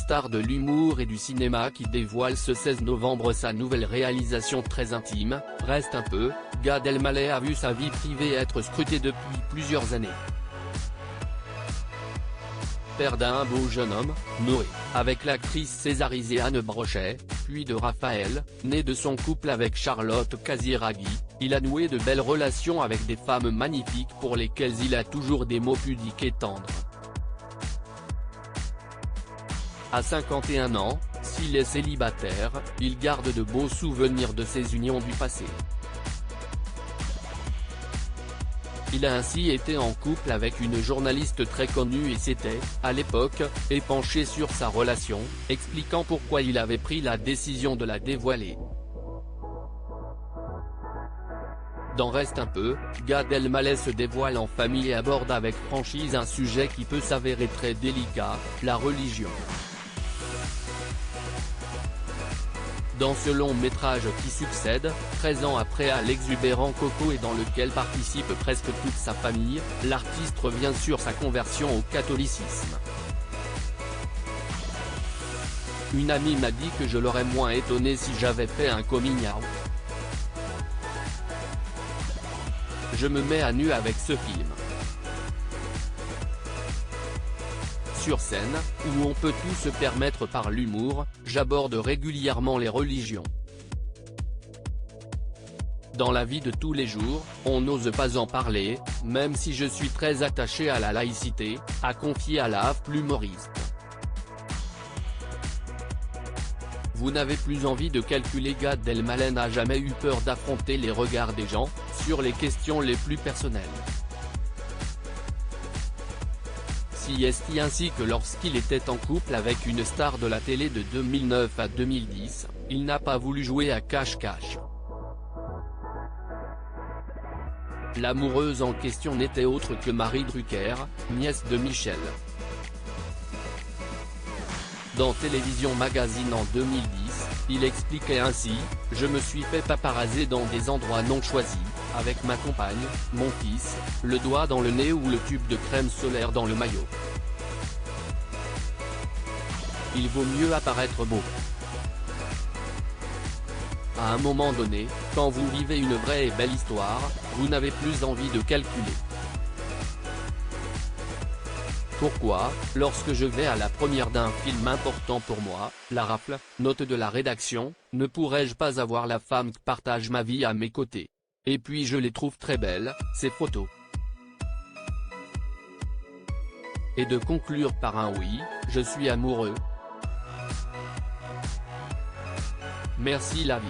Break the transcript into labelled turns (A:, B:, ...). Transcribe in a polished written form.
A: star de l'humour et du cinéma qui dévoile ce 16 novembre sa nouvelle réalisation très intime, Reste un peu. Gad Elmaleh a vu sa vie privée être scrutée depuis plusieurs années. Père d'un beau jeune homme, Noé, avec l'actrice césarisée Anne Brochet, puis de Raphaël, né de son couple avec Charlotte Casiraghi, il a noué de belles relations avec des femmes magnifiques pour lesquelles il a toujours des mots pudiques et tendres. À 51 ans, s'il est célibataire, il garde de beaux souvenirs de ses unions du passé. Il a ainsi été en couple avec une journaliste très connue et s'était, à l'époque, épanché sur sa relation, expliquant pourquoi il avait pris la décision de la dévoiler. Dans Reste un peu, Gad Elmaleh se dévoile en famille et aborde avec franchise un sujet qui peut s'avérer très délicat, la religion. Dans ce long métrage qui succède, 13 ans après à l'exubérant Coco et dans lequel participe presque toute sa famille, l'artiste revient sur sa conversion au catholicisme. Une amie m'a dit que je l'aurais moins étonné si j'avais fait un coming out. Je me mets à nu avec ce film. Sur scène, où on peut tout se permettre par l'humour, j'aborde régulièrement les religions. Dans la vie de tous les jours, on n'ose pas en parler, même si je suis très attaché à la laïcité, a confié à la l'humoriste. Vous n'avez plus envie de calculer. Gad Elmaleh n'a jamais eu peur d'affronter les regards des gens, sur les questions les plus personnelles. Si est ainsi que lorsqu'il était en couple avec une star de la télé de 2009 à 2010, il n'a pas voulu jouer à cache-cache. L'amoureuse en question n'était autre que Marie Drucker, nièce de Michel. Dans Télévision Magazine en 2010, il expliquait ainsi « Je me suis fait paparazzer dans des endroits non choisis, avec ma compagne, mon fils, le doigt dans le nez ou le tube de crème solaire dans le maillot. Il vaut mieux apparaître beau. » À un moment donné, quand vous vivez une vraie et belle histoire, vous n'avez plus envie de calculer. Pourquoi, lorsque je vais à la première d'un film important pour moi, La Rafle, note de la rédaction, ne pourrais-je pas avoir la femme qui partage ma vie à mes côtés? Et puis je les trouve très belles, ces photos. Et de conclure par un oui, je suis amoureux. Merci la vie.